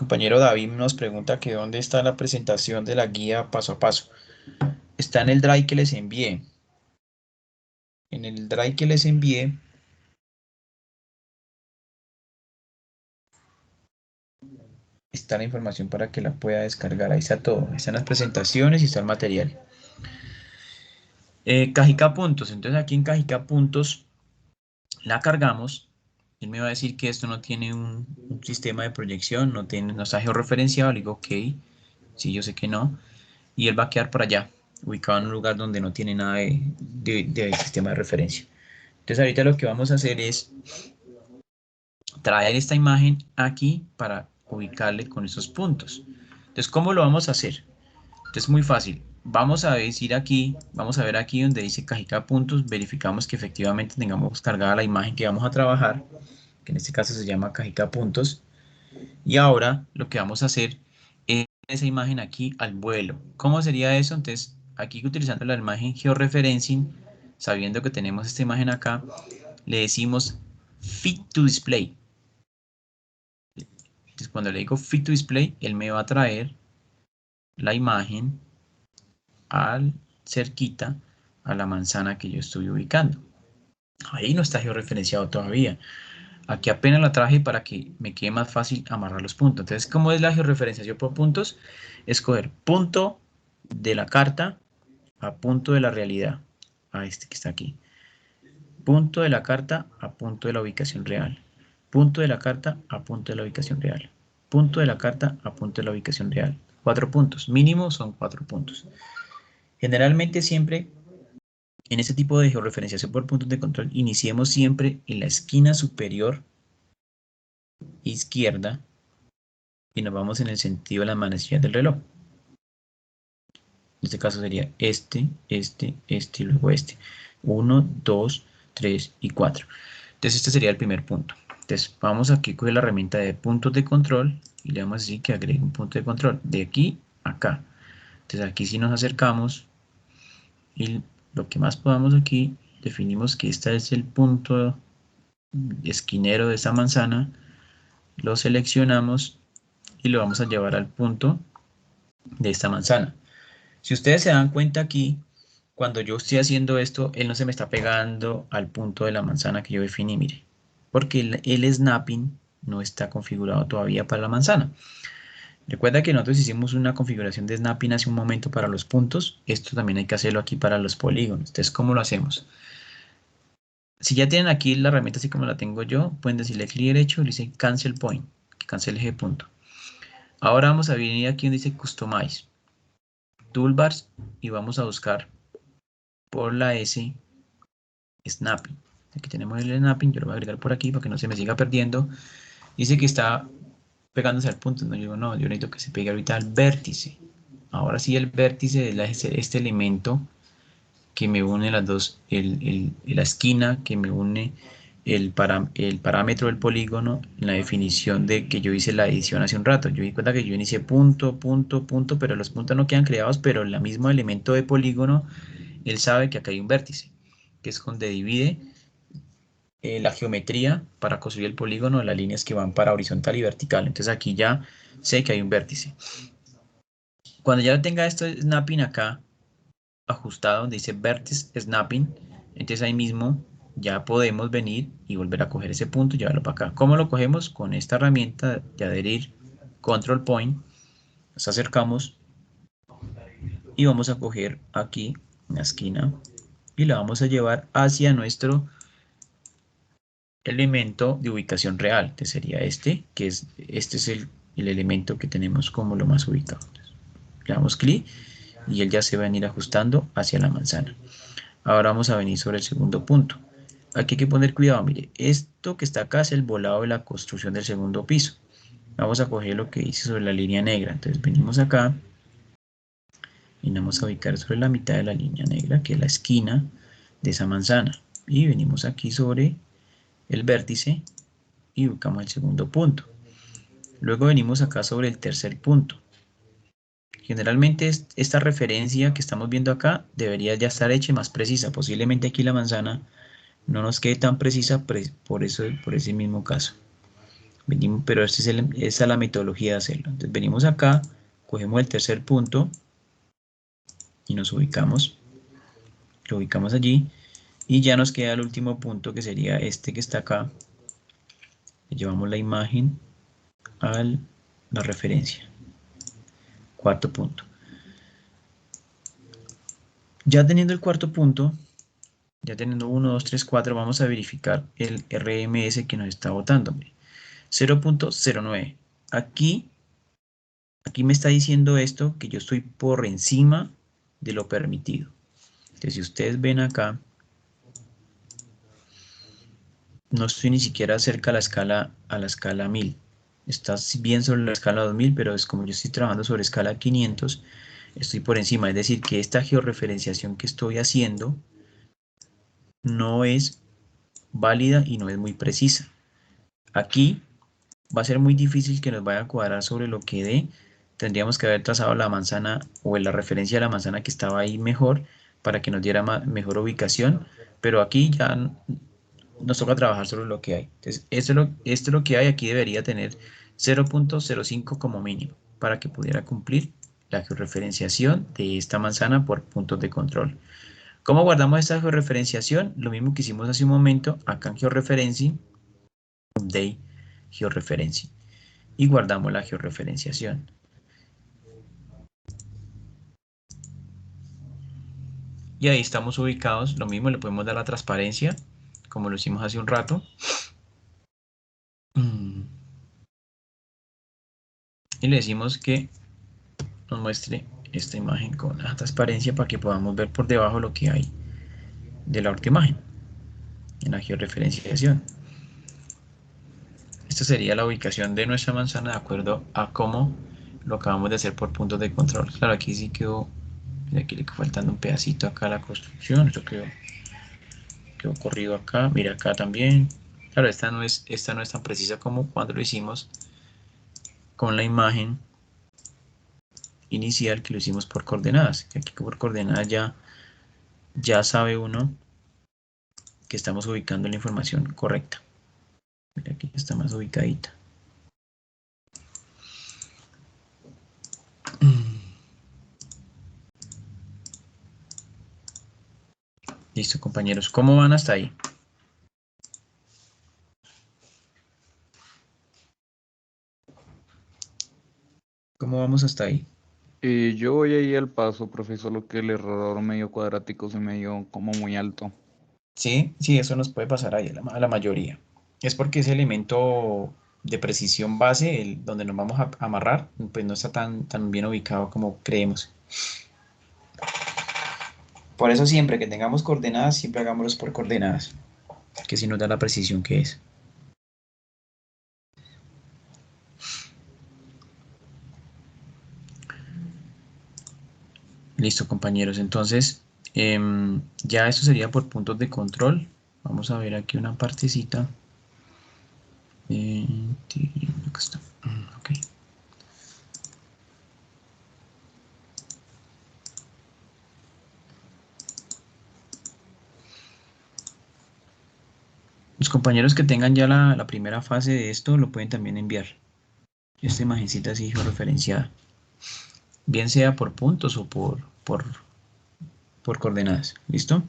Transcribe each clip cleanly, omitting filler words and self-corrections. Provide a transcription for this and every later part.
Compañero David nos pregunta que dónde está la presentación de la guía paso a paso. Está en el drive que les envié. En el drive que les envié está la información para que la pueda descargar. Ahí está todo. Ahí están las presentaciones y está el material. Cajica puntos. Entonces aquí en Cajica puntos la cargamos. Él me va a decir que esto no tiene un sistema de proyección, no está georreferenciado. Le digo, ok, sí, yo sé que no. Y él va a quedar por allá, ubicado en un lugar donde no tiene nada de sistema de referencia. Entonces ahorita lo que vamos a hacer es traer esta imagen aquí para ubicarle con esos puntos. Entonces, ¿cómo lo vamos a hacer? Entonces, muy fácil. Vamos a decir aquí, vamos a ver aquí donde dice cajita de puntos, verificamos que efectivamente tengamos cargada la imagen que vamos a trabajar, que en este caso se llama cajita de puntos. Y ahora lo que vamos a hacer es esa imagen aquí al vuelo. ¿Cómo sería eso? Entonces, aquí utilizando la imagen georreferencing, sabiendo que tenemos esta imagen acá, le decimos fit to display. Entonces, cuando le digo fit to display, él me va a traer la imagen al cerquita a la manzana que yo estoy ubicando. Ahí no está georreferenciado todavía. Aquí apenas la traje para que me quede más fácil amarrar los puntos. Entonces, ¿cómo es la georreferenciación por puntos? Escoger punto de la carta a punto de la realidad. A este que está aquí. Punto de la carta a punto de la ubicación real. Punto de la carta a punto de la ubicación real. Punto de la carta a punto de la ubicación real. 4 puntos. Mínimo son 4 puntos. Generalmente siempre en este tipo de georreferenciación por puntos de control iniciemos siempre en la esquina superior izquierda y nos vamos en el sentido de las manecillas del reloj. En este caso sería este y luego este. 1, 2, 3 y 4. Entonces este sería el primer punto. Entonces vamos aquí a coger la herramienta de puntos de control y le vamos a decir que agregue un punto de control de aquí a acá. Entonces aquí si nos acercamos y lo que más podamos aquí, definimos que este es el punto esquinero de esta manzana, lo seleccionamos y lo vamos a llevar al punto de esta manzana. Si ustedes se dan cuenta aquí, cuando yo estoy haciendo esto, él no se me está pegando al punto de la manzana que yo definí, mire, porque el snapping no está configurado todavía para la manzana. Recuerda que nosotros hicimos una configuración de snapping hace un momento para los puntos. Esto también hay que hacerlo aquí para los polígonos. Entonces, ¿cómo lo hacemos? Si ya tienen aquí la herramienta así como la tengo yo, pueden decirle clic derecho y le dice cancel point, que cancele ese punto. Ahora vamos a venir aquí donde dice customize, toolbars, y vamos a buscar por la S snapping. Aquí tenemos el snapping, yo lo voy a agregar por aquí para que no se me siga perdiendo. Dice que está pegándose al punto, no, yo digo, no, yo necesito que se pegue ahorita al vértice. Ahora sí, el vértice es este elemento que me une las dos, la esquina que me une el parámetro del polígono en la definición de que yo hice la edición hace un rato. Yo di cuenta que yo inicié punto, punto, punto, pero los puntos no quedan creados, pero el mismo elemento de polígono, él sabe que acá hay un vértice, que es donde divide la geometría para construir el polígono de las líneas que van para horizontal y vertical. Entonces aquí ya sé que hay un vértice. Cuando ya tenga esto snapping acá ajustado donde dice Vertex Snapping, entonces ahí mismo ya podemos venir y volver a coger ese punto y llevarlo para acá. ¿Cómo lo cogemos? Con esta herramienta de adherir Control Point, nos acercamos y vamos a coger aquí en la esquina y la vamos a llevar hacia nuestro elemento de ubicación real, que sería este, que es el elemento que tenemos como lo más ubicado. Entonces, le damos clic y él ya se va a ir ajustando hacia la manzana. Ahora vamos a venir sobre el segundo punto. Aquí hay que poner cuidado, mire, esto que está acá es el volado de la construcción del segundo piso. Vamos a coger lo que hice sobre la línea negra. Entonces venimos acá y vamos a ubicar sobre la mitad de la línea negra, que es la esquina de esa manzana. Y venimos aquí sobre el vértice y ubicamos el segundo punto. Luego venimos acá sobre el tercer punto. Generalmente esta referencia que estamos viendo acá debería ya estar hecha y más precisa. Posiblemente aquí la manzana no nos quede tan precisa por ese mismo caso. Venimos, pero esa es la metodología de hacerlo. Entonces venimos acá, cogemos el tercer punto y nos ubicamos, lo ubicamos allí y ya nos queda el último punto que sería este que está acá. Le llevamos la imagen a la referencia. Cuarto punto. Ya teniendo el cuarto punto, ya teniendo 1, 2, 3, 4, vamos a verificar el RMS que nos está botando. 0.09. Aquí me está diciendo esto que yo estoy por encima de lo permitido. Entonces, si ustedes ven acá, no estoy ni siquiera cerca a la escala 1000. Está bien sobre la escala 2000, pero es como yo estoy trabajando sobre escala 500, estoy por encima. Es decir, que esta georreferenciación que estoy haciendo no es válida y no es muy precisa. Aquí va a ser muy difícil que nos vaya a cuadrar sobre lo que dé. Tendríamos que haber trazado la manzana o la referencia de la manzana que estaba ahí mejor para que nos diera mejor ubicación, pero aquí ya nos toca trabajar sobre lo que hay. Entonces, esto es lo que hay. Aquí debería tener 0.05 como mínimo para que pudiera cumplir la georreferenciación de esta manzana por puntos de control. ¿Cómo guardamos esta georreferenciación? Lo mismo que hicimos hace un momento, acá en georreferencing, update georreferencing, y guardamos la georreferenciación. Y ahí estamos ubicados. Lo mismo le podemos dar la transparencia, como lo hicimos hace un rato. Y le decimos que nos muestre esta imagen con la transparencia para que podamos ver por debajo lo que hay de la otra imagen en la georreferenciación. Esta sería la ubicación de nuestra manzana de acuerdo a cómo lo acabamos de hacer por puntos de control. Claro, aquí sí quedó, aquí le quedó faltando un pedacito acá a la construcción. Esto quedó corrido acá. Mira acá también. Claro, esta no es tan precisa como cuando lo hicimos con la imagen inicial que lo hicimos por coordenadas. Aquí por coordenadas ya sabe uno que estamos ubicando la información correcta. Mira, aquí está más ubicadita. Listo, compañeros. ¿Cómo van hasta ahí? ¿Cómo vamos hasta ahí? Yo voy ahí al paso, profesor, lo que el error medio cuadrático se me dio como muy alto. Sí, sí, eso nos puede pasar ahí a la mayoría. Es porque ese elemento de precisión base, donde nos vamos a amarrar, pues no está tan bien ubicado como creemos. Por eso siempre que tengamos coordenadas, siempre hagámoslos por coordenadas, que si nos da la precisión que es. Listo, compañeros. Entonces, ya esto sería por puntos de control. Vamos a ver aquí una partecita. Acá está. Ok. Los compañeros que tengan ya la primera fase de esto lo pueden también enviar. Esta imagencita así georreferenciada. Bien sea por puntos o por coordenadas. ¿Listo?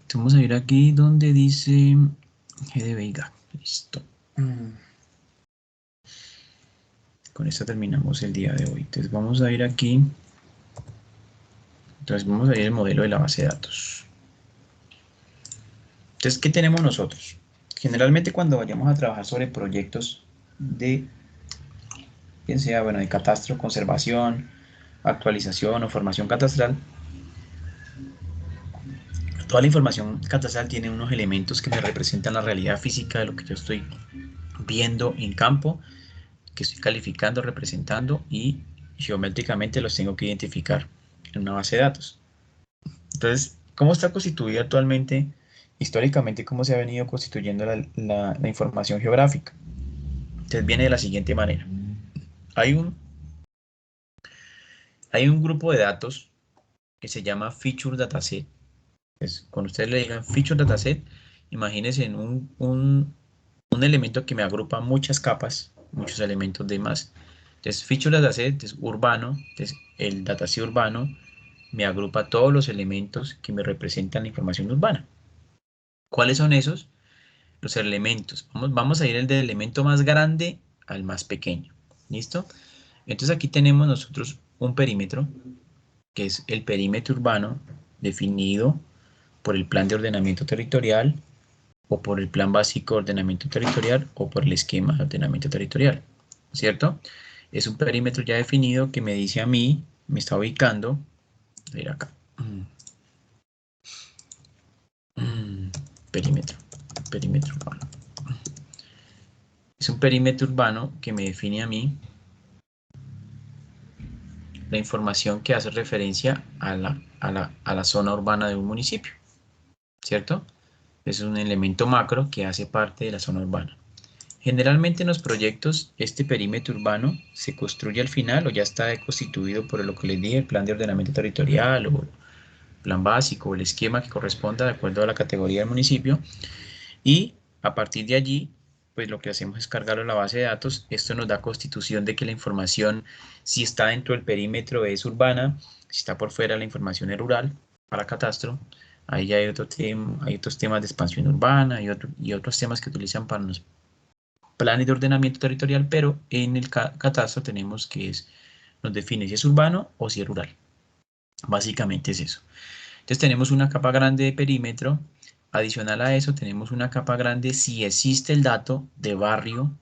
Entonces vamos a ir aquí donde dice G de Veiga. Listo. Con esto terminamos el día de hoy. Entonces vamos a ir aquí. Entonces vamos a ir al modelo de la base de datos. Entonces, ¿qué tenemos nosotros? Generalmente cuando vayamos a trabajar sobre proyectos de, bien sea, bueno, de catastro, conservación, actualización o formación catastral, toda la información catastral tiene unos elementos que me representan la realidad física de lo que yo estoy viendo en campo, que estoy calificando, representando y geométricamente los tengo que identificar en una base de datos. Entonces, ¿cómo está constituida actualmente, históricamente, cómo se ha venido constituyendo la información geográfica? Entonces viene de la siguiente manera. Hay un, hay un grupo de datos que se llama Feature Dataset. Entonces, cuando ustedes le digan Feature Dataset, Imagínense en un elemento que me agrupa muchas capas, muchos elementos de más. Entonces, Feature Dataset es urbano, entonces el dataset urbano me agrupa todos los elementos que me representan la información urbana. ¿Cuáles son esos? Los elementos. Vamos a ir del elemento más grande al más pequeño. ¿Listo? Entonces aquí tenemos nosotros un perímetro, que es el perímetro urbano definido por el plan de ordenamiento territorial o por el plan básico de ordenamiento territorial o por el esquema de ordenamiento territorial, ¿cierto? Es un perímetro ya definido que me dice a mí, me está ubicando, a ver acá, perímetro, perímetro urbano. Es un perímetro urbano que me define a mí la información que hace referencia a la zona urbana de un municipio, ¿cierto? Es un elemento macro que hace parte de la zona urbana. Generalmente en los proyectos este perímetro urbano se construye al final o ya está constituido por lo que les dije, el plan de ordenamiento territorial o plan básico o el esquema que corresponda de acuerdo a la categoría del municipio y a partir de allí pues lo que hacemos es cargarlo a la base de datos. Esto nos da constitución de que la información si está dentro del perímetro es urbana, si está por fuera la información es rural para catastro. Ahí ya hay, hay otros temas de expansión urbana y otros temas que utilizan para los planes de ordenamiento territorial, pero en el catastro tenemos que nos define si es urbano o si es rural. Básicamente es eso. Entonces tenemos una capa grande de perímetro. Adicional a eso tenemos una capa grande si existe el dato de barrio,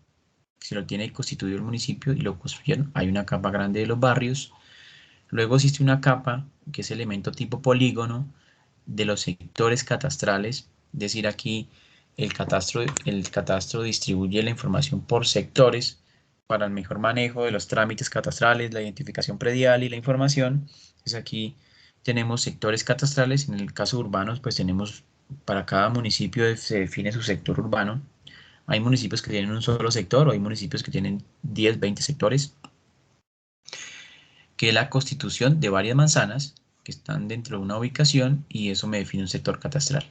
si lo tiene constituido el municipio y lo construyeron. Hay una capa grande de los barrios. Luego existe una capa que es elemento tipo polígono de los sectores catastrales. Es decir, aquí el catastro distribuye la información por sectores para el mejor manejo de los trámites catastrales, la identificación predial y la información. Entonces aquí tenemos sectores catastrales. En el caso urbanos, pues tenemos para cada municipio se define su sector urbano. Hay municipios que tienen un solo sector o hay municipios que tienen 10, 20 sectores, que es la constitución de varias manzanas que están dentro de una ubicación y eso me define un sector catastral.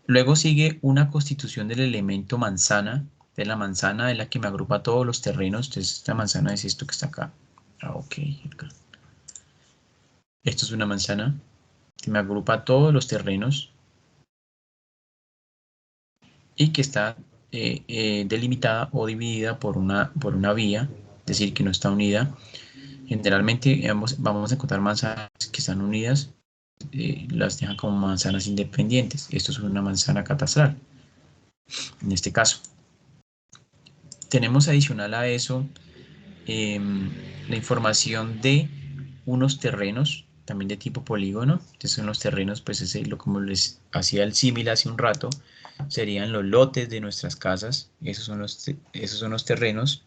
Luego sigue una constitución del elemento manzana, de la manzana de la que me agrupa todos los terrenos. Entonces esta manzana es esto que está acá. Ok, acá. Esto es una manzana que me agrupa todos los terrenos y que está delimitada o dividida por una vía, es decir, que no está unida. Generalmente vamos a encontrar manzanas que están unidas, las dejan como manzanas independientes. Esto es una manzana catastral, en este caso. Tenemos adicional a eso eh, la información de unos terrenos, también de tipo polígono. Entonces son los terrenos, pues como les hacía el símil hace un rato, serían los lotes de nuestras casas. Esos son los terrenos.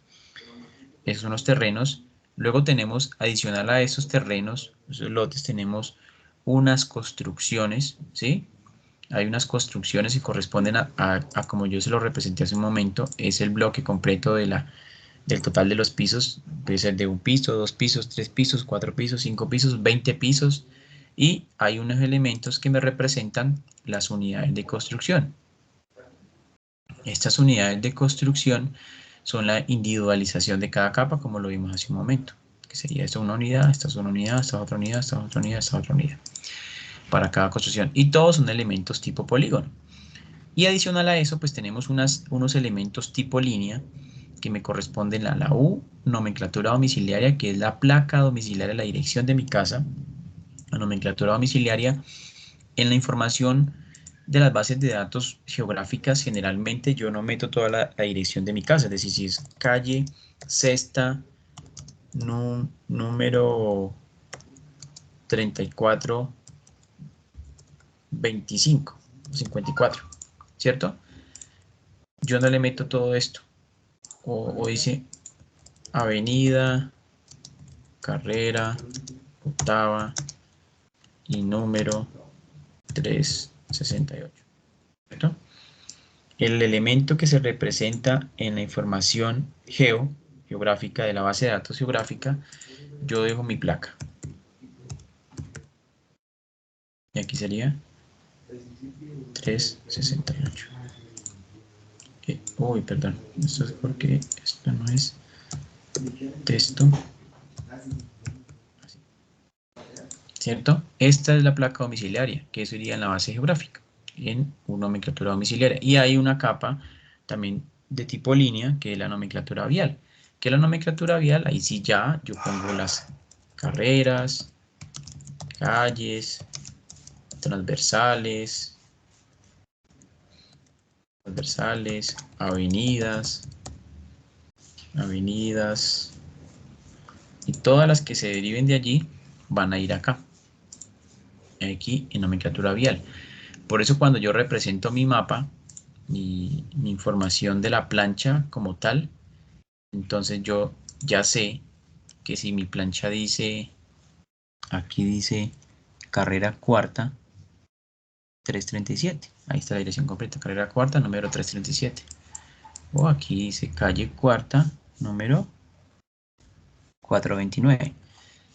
Esos son los terrenos. Luego tenemos, adicional a esos terrenos, esos lotes, tenemos unas construcciones, ¿sí? Hay unas construcciones que corresponden a como yo se lo representé hace un momento, es el bloque completo del total de los pisos, puede ser de un piso, dos pisos, tres pisos, cuatro pisos, cinco pisos, 20 pisos, y hay unos elementos que me representan las unidades de construcción. Estas unidades de construcción son la individualización de cada capa, como lo vimos hace un momento, que sería esta una unidad, esta es una unidad, esta es otra unidad, esta es otra unidad, esta es otra unidad, para cada construcción, y todos son elementos tipo polígono. Y adicional a eso, pues tenemos unos elementos tipo línea que me corresponden a la U, nomenclatura domiciliaria, que es la placa domiciliaria, la dirección de mi casa, la nomenclatura domiciliaria. En la información de las bases de datos geográficas, generalmente yo no meto toda la dirección de mi casa, es decir, si es calle, sexta, número 34, 25, 54, ¿cierto? Yo no le meto todo esto. O dice avenida, carrera, octava y número 368. ¿Cierto? El elemento que se representa en la información geográfica de la base de datos geográfica, yo dejo mi placa. Y aquí sería 368. Uy, perdón. Esto es porque esto no es texto. ¿Cierto? Esta es la placa domiciliaria, que eso iría en la base geográfica, en una nomenclatura domiciliaria. Y hay una capa también de tipo línea, que es la nomenclatura vial. Que la nomenclatura vial, ahí sí ya yo pongo las carreras, calles, transversales, avenidas, y todas las que se deriven de allí van a ir acá, aquí en nomenclatura vial. Por eso cuando yo represento mi mapa, mi información de la plancha como tal, entonces yo ya sé que si mi plancha dice, aquí dice carrera cuarta, 337, ahí está la dirección completa, carrera cuarta, número 337. O aquí dice calle cuarta, número 429.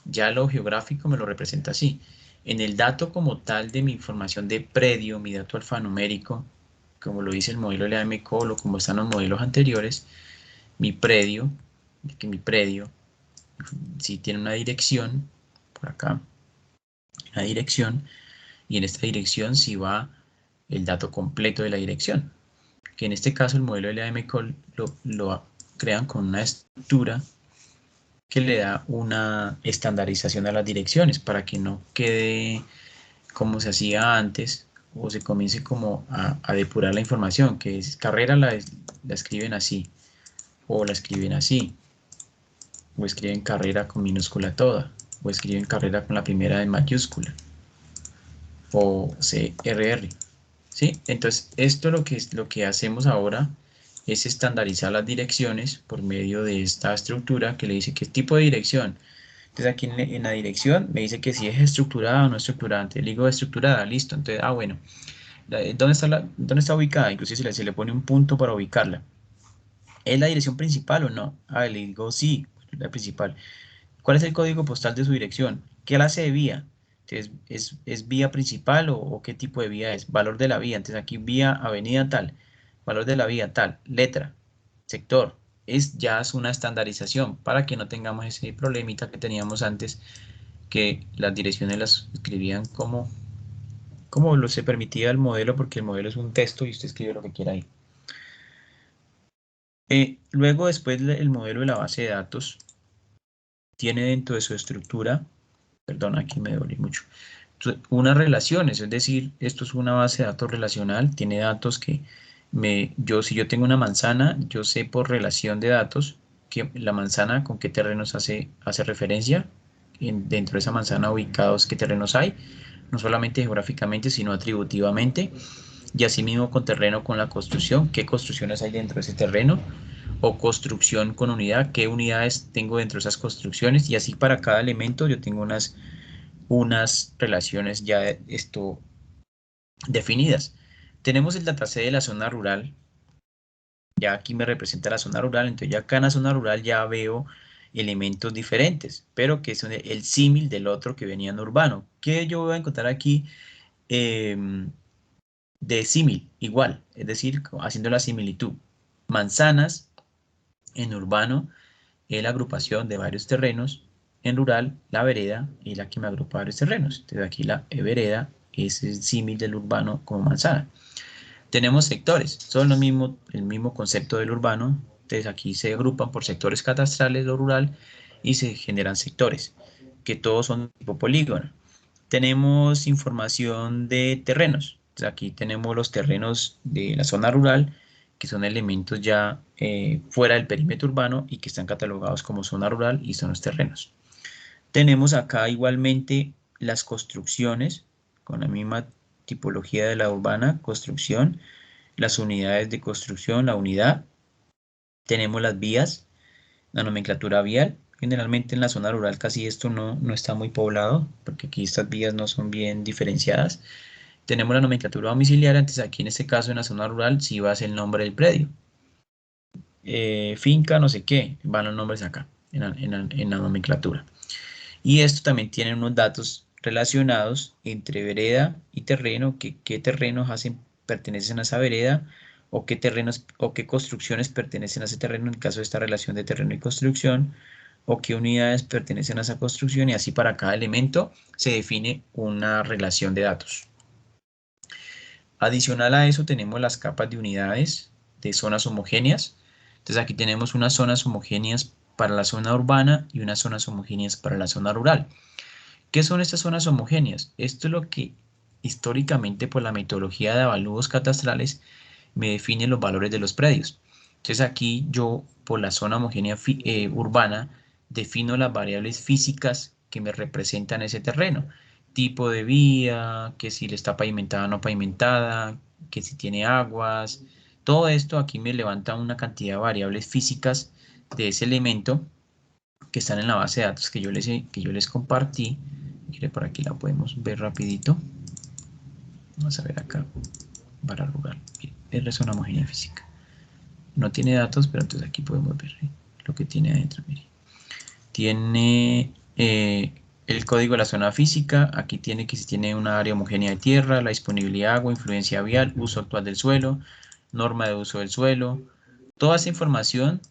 Ya lo geográfico me lo representa así. En el dato como tal de mi información de predio, mi dato alfanumérico, como lo dice el modelo LAMCOL o como están los modelos anteriores, mi predio, que mi predio si tiene una dirección, por acá, una dirección, y en esta dirección si va el dato completo de la dirección, que en este caso el modelo LAMCOL lo crean con una estructura que le da una estandarización a las direcciones para que no quede como se hacía antes o se comience como a depurar la información, que es carrera la escriben así o la escriben así, o escriben carrera con minúscula toda, o escriben carrera con la primera en mayúscula, o CRR, ¿sí? Entonces, esto lo que hacemos ahora es estandarizar las direcciones por medio de esta estructura que le dice qué tipo de dirección. Entonces, aquí en la dirección me dice que si es estructurada o no estructurada. Entonces, le digo estructurada, listo. Entonces, bueno, ¿dónde está ubicada? Inclusive se le pone un punto para ubicarla. ¿Es la dirección principal o no? Le digo sí, la principal. ¿Cuál es el código postal de su dirección? ¿Qué clase de vía? Entonces, ¿es vía principal o qué tipo de vía es? Valor de la vía. Entonces aquí vía, avenida tal. Valor de la vía tal. Letra. Sector. Ya es una estandarización para que no tengamos ese problemita que teníamos antes, que las direcciones las escribían como lo se permitía el modelo, porque el modelo es un texto y usted escribe lo que quiera ahí. Luego, después, el modelo de la base de datos tiene dentro de su estructura, perdón, aquí me dolí mucho, unas relaciones, es decir, esto es una base de datos relacional, tiene datos que si yo tengo una manzana, yo sé por relación de datos que la manzana con qué terrenos hace referencia, dentro de esa manzana ubicados qué terrenos hay, no solamente geográficamente, sino atributivamente, y asimismo con terreno con la construcción, qué construcciones hay dentro de ese terreno, o construcción con unidad, qué unidades tengo dentro de esas construcciones, y así para cada elemento yo tengo unas relaciones ya definidas. Tenemos el dataset de la zona rural, ya aquí me representa la zona rural, entonces ya acá en la zona rural ya veo elementos diferentes, pero que son el símil del otro que venía en urbano. ¿Qué yo voy a encontrar aquí de símil? Igual, es decir, haciendo la similitud. Manzanas en urbano es la agrupación de varios terrenos, en rural la vereda y la que me agrupa varios terrenos. Entonces aquí la vereda es el símil del urbano como manzana. Tenemos sectores, son el mismo concepto del urbano. Entonces aquí se agrupan por sectores catastrales lo rural y se generan sectores, que todos son tipo polígono. Tenemos información de terrenos. Entonces aquí tenemos los terrenos de la zona rural, que son elementos ya fuera del perímetro urbano y que están catalogados como zona rural y son los terrenos. Tenemos acá igualmente las construcciones, con la misma tipología de la urbana, construcción, las unidades de construcción, la unidad. Tenemos las vías, la nomenclatura vial. Generalmente en la zona rural casi esto no está muy poblado, porque aquí estas vías no son bien diferenciadas. Tenemos la nomenclatura domiciliaria, entonces aquí en este caso en la zona rural sí va a ser el nombre del predio. Finca, no sé qué, van los nombres acá, en la nomenclatura. Y esto también tiene unos datos relacionados entre vereda y terreno, qué terrenos pertenecen a esa vereda, o qué terrenos o qué construcciones pertenecen a ese terreno en el caso de esta relación de terreno y construcción, o qué unidades pertenecen a esa construcción, y así para cada elemento se define una relación de datos. Adicional a eso tenemos las capas de unidades de zonas homogéneas. Entonces aquí tenemos unas zonas homogéneas para la zona urbana y unas zonas homogéneas para la zona rural. ¿Qué son estas zonas homogéneas? Esto es lo que históricamente por la metodología de avalúos catastrales me define los valores de los predios. Entonces aquí yo por la zona homogénea urbana defino las variables físicas que me representan ese terreno. Tipo de vía, que si está pavimentada o no pavimentada, que si tiene aguas. Todo esto aquí me levanta una cantidad de variables físicas de ese elemento que están en la base de datos que yo les compartí. Por aquí la podemos ver rapidito. Vamos a ver acá para rural. R es una homogénea física. No tiene datos, pero entonces aquí podemos ver lo que tiene adentro. Mire. Tiene el código de la zona física. Aquí tiene que si tiene una área homogénea de tierra, la disponibilidad de agua, influencia vial, uso actual del suelo, norma de uso del suelo. Toda esa información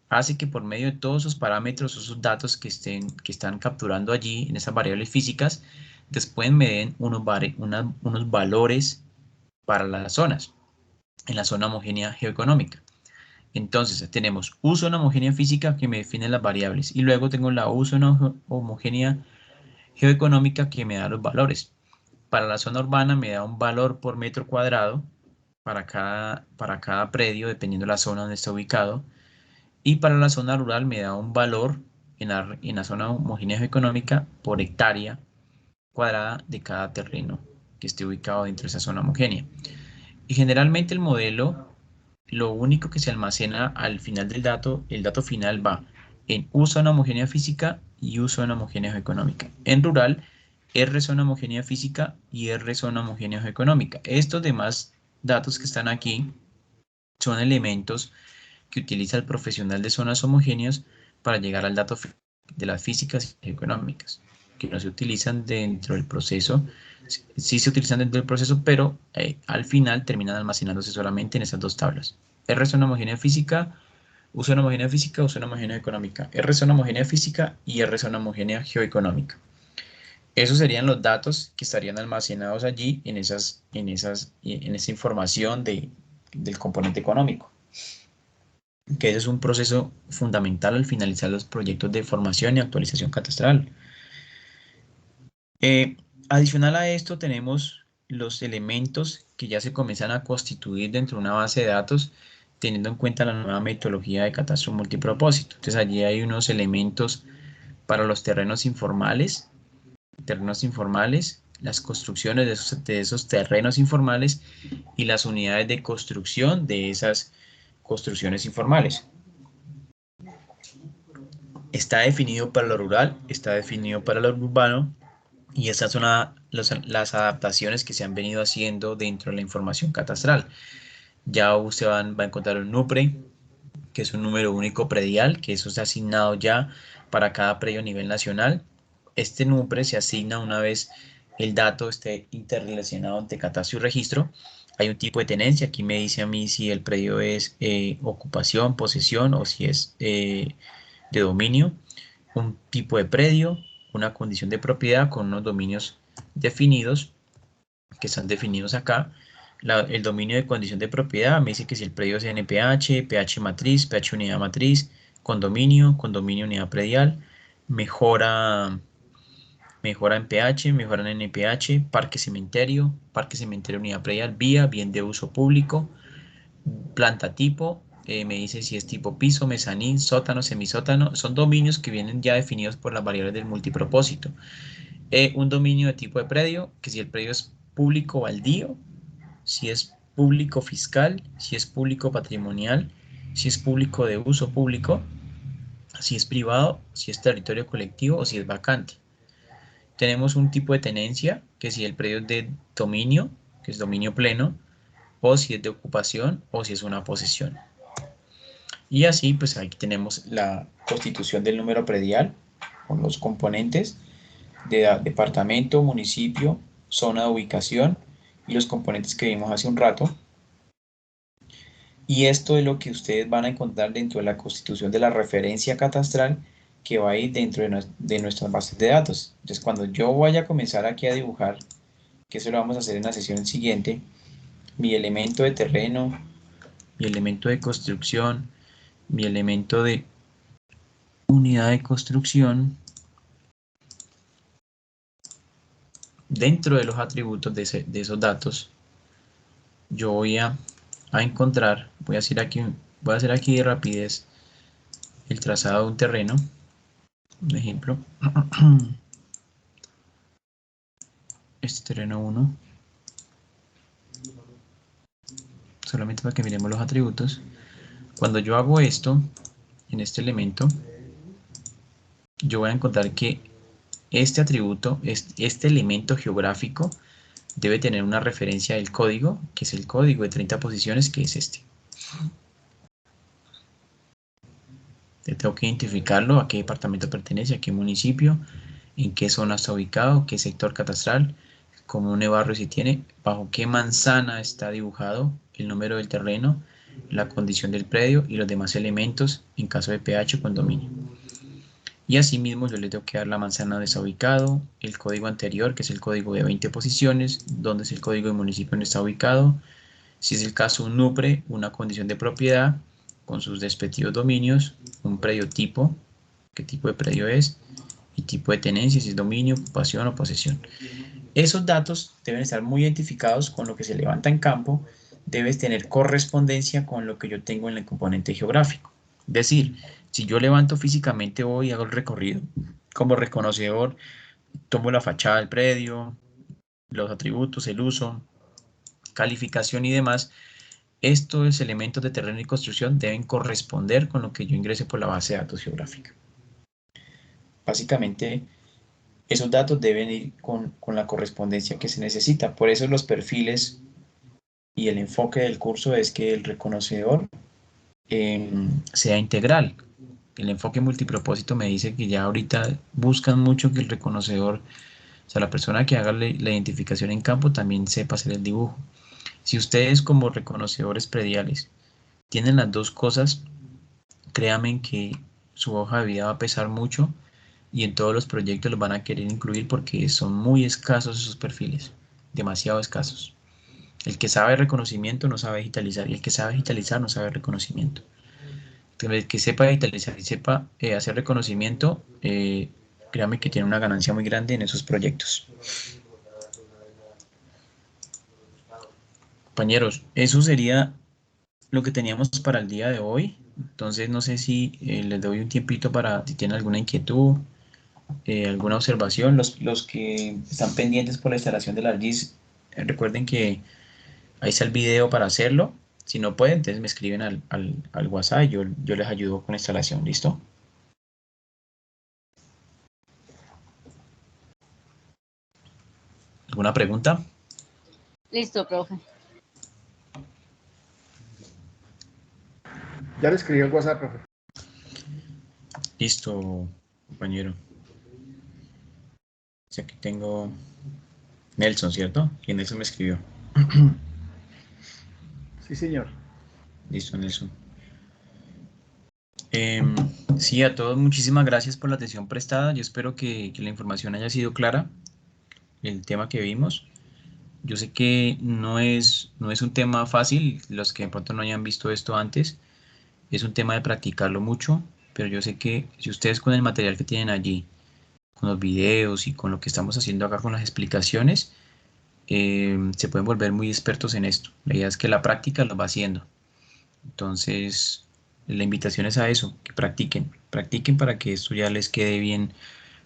hace que por medio de todos esos parámetros, esos datos que están capturando allí en esas variables físicas, después me den unos valores para las zonas, en la zona homogénea geoeconómica. Entonces tenemos uso de una homogénea física que me define las variables, y luego tengo la uso de una homogénea geoeconómica que me da los valores. Para la zona urbana me da un valor por metro cuadrado para cada predio, dependiendo de la zona donde está ubicado. Y para la zona rural me da un valor en la zona homogénea geoeconómica por hectárea cuadrada de cada terreno que esté ubicado dentro de esa zona homogénea. Y generalmente el modelo, lo único que se almacena al final del dato, el dato final va en uso de una homogénea física y uso de una homogénea geoeconómica. En rural, R zona homogénea física y R zona homogénea geoeconómica. Estos demás datos que están aquí son elementos que utiliza el profesional de zonas homogéneas para llegar al dato de las físicas y económicas, que no se utilizan dentro del proceso. Sí se utilizan dentro del proceso, pero al final terminan almacenándose solamente en esas dos tablas. R es una homogénea física, uso de una homogénea física, uso de una homogénea económica. R es una homogénea física y R es una homogénea geoeconómica. Esos serían los datos que estarían almacenados allí en esa información del componente económico, que ese es un proceso fundamental al finalizar los proyectos de formación y actualización catastral. Adicional a esto tenemos los elementos que ya se comienzan a constituir dentro de una base de datos teniendo en cuenta la nueva metodología de catastro multipropósito. Entonces allí hay unos elementos para los terrenos informales, las construcciones de esos terrenos informales y las unidades de construcción de esas construcciones informales. Está definido para lo rural, está definido para lo urbano, y estas son las adaptaciones que se han venido haciendo dentro de la información catastral. Ya usted va a encontrar un NUPRE, que es un número único predial, que eso está asignado ya para cada predio a nivel nacional. Este NUPRE se asigna una vez el dato esté interrelacionado entre catastro y registro. Hay un tipo de tenencia, aquí me dice a mí si el predio es ocupación, posesión o si es de dominio. Un tipo de predio, una condición de propiedad con unos dominios definidos, que están definidos acá. El dominio de condición de propiedad me dice que si el predio es NPH, PH matriz, PH unidad matriz, condominio, condominio unidad predial, mejora en PH, mejora en NPH, parque cementerio unidad predial, vía, bien de uso público, planta tipo, me dice si es tipo piso, mezanín, sótano, semisótano. Son dominios que vienen ya definidos por las variables del multipropósito. Un dominio de tipo de predio, que si el predio es público baldío, si es público fiscal, si es público patrimonial, si es público de uso público, si es privado, si es territorio colectivo o si es vacante. Tenemos un tipo de tenencia, que si el predio es de dominio, que es dominio pleno, o si es de ocupación o si es una posesión. Y así, pues aquí tenemos la constitución del número predial con los componentes. de departamento, municipio, zona de ubicación y los componentes que vimos hace un rato. Y esto es lo que ustedes van a encontrar dentro de la constitución de la referencia catastral que va a ir dentro de nuestras bases de datos. Entonces, cuando yo vaya a comenzar aquí a dibujar, que eso lo vamos a hacer en la sesión siguiente, mi elemento de terreno, mi elemento de construcción, mi elemento de unidad de construcción, dentro de los atributos de esos datos, yo voy a encontrar, voy a hacer aquí de rapidez el trazado de un terreno, un ejemplo, este terreno 1, solamente para que miremos los atributos. Cuando yo hago esto, en este elemento, yo voy a encontrar que este atributo, este elemento geográfico, debe tener una referencia del código, que es el código de 30 posiciones, que es este. Tengo que identificarlo, a qué departamento pertenece, a qué municipio, en qué zona está ubicado, qué sector catastral, comune barrio si tiene, bajo qué manzana está dibujado, el número del terreno, la condición del predio y los demás elementos en caso de PH o condominio. Y asimismo yo le tengo que dar la manzana donde está ubicado, el código anterior, que es el código de 20 posiciones, donde es el código del municipio donde está ubicado, si es el caso un NUPRE, una condición de propiedad, con sus respectivos dominios, un predio tipo, qué tipo de predio es, y tipo de tenencia, si es dominio, ocupación o posesión. Esos datos deben estar muy identificados con lo que se levanta en campo, debes tener correspondencia con lo que yo tengo en el componente geográfico. Es decir, si yo levanto físicamente hoy y hago el recorrido como reconocedor, tomo la fachada del predio, los atributos, el uso, calificación y demás, estos elementos de terreno y construcción deben corresponder con lo que yo ingrese por la base de datos geográfica. Básicamente, esos datos deben ir con la correspondencia que se necesita. Por eso los perfiles y el enfoque del curso es que el reconocedor sea integral. El enfoque multipropósito me dice que ya ahorita buscan mucho que el reconocedor, o sea, la persona que haga la identificación en campo también sepa hacer el dibujo. Si ustedes como reconocedores prediales tienen las dos cosas, créanme que su hoja de vida va a pesar mucho y en todos los proyectos los van a querer incluir porque son muy escasos esos perfiles, demasiado escasos. El que sabe reconocimiento no sabe digitalizar y el que sabe digitalizar no sabe reconocimiento. El que sepa digitalizar y sepa hacer reconocimiento, créanme que tiene una ganancia muy grande en esos proyectos. Compañeros, eso sería lo que teníamos para el día de hoy. Entonces no sé si les doy un tiempito para si tienen alguna inquietud, alguna observación. Los que están pendientes por la instalación del ArcGIS, recuerden que ahí está el video para hacerlo. Si no pueden, entonces me escriben al WhatsApp y yo les ayudo con la instalación. ¿Listo? ¿Alguna pregunta? Listo, profe. Ya le escribí el WhatsApp, profe. Listo, compañero. Si aquí tengo Nelson, ¿cierto? Y Nelson me escribió. Sí, señor. Listo, Nelson. Sí, a todos muchísimas gracias por la atención prestada. Yo espero que la información haya sido clara, el tema que vimos. Yo sé que no es un tema fácil, los que de pronto no hayan visto esto antes, es un tema de practicarlo mucho, pero yo sé que si ustedes con el material que tienen allí, con los videos y con lo que estamos haciendo acá con las explicaciones, se pueden volver muy expertos en esto. La idea es que la práctica los va haciendo. Entonces, la invitación es a eso, que practiquen para que esto ya les quede bien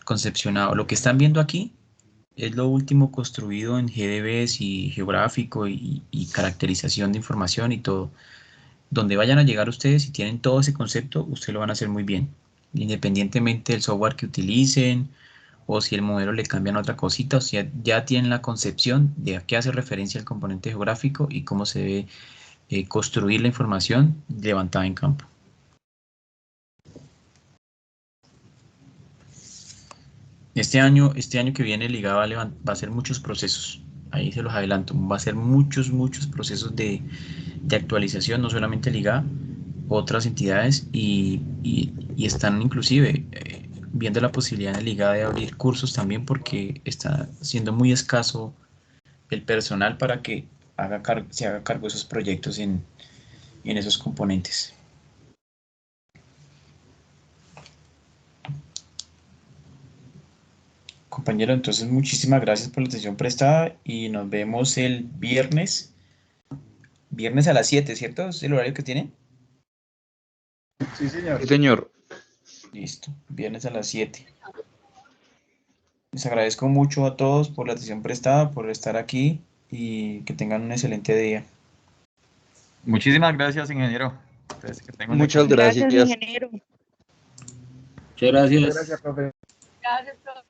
concepcionado. Lo que están viendo aquí es lo último construido en GDBs y geográfico y caracterización de información y todo. Donde vayan a llegar ustedes, si tienen todo ese concepto, ustedes lo van a hacer muy bien. Independientemente del software que utilicen o si el modelo le cambian otra cosita, o sea, ya tienen la concepción de a qué hace referencia el componente geográfico y cómo se debe construir la información levantada en campo. Este año que viene Liga va a hacer muchos procesos. Ahí se los adelanto. Va a hacer muchos procesos de actualización, no solamente Liga, otras entidades y están inclusive viendo la posibilidad en la Liga de abrir cursos también porque está siendo muy escaso el personal para que se haga cargo de esos proyectos en esos componentes. Compañero, entonces muchísimas gracias por la atención prestada y nos vemos el viernes a las 7, ¿cierto? ¿Es el horario que tiene? Sí, señor. Sí, señor. Listo, viernes a las 7. Les agradezco mucho a todos por la atención prestada, por estar aquí y que tengan un excelente día. Muchísimas gracias, ingeniero. Entonces, que tengan un Muchas excelente día. gracias. Gracias, ingeniero. Muchas gracias. Muchas gracias, profe. Gracias, profe.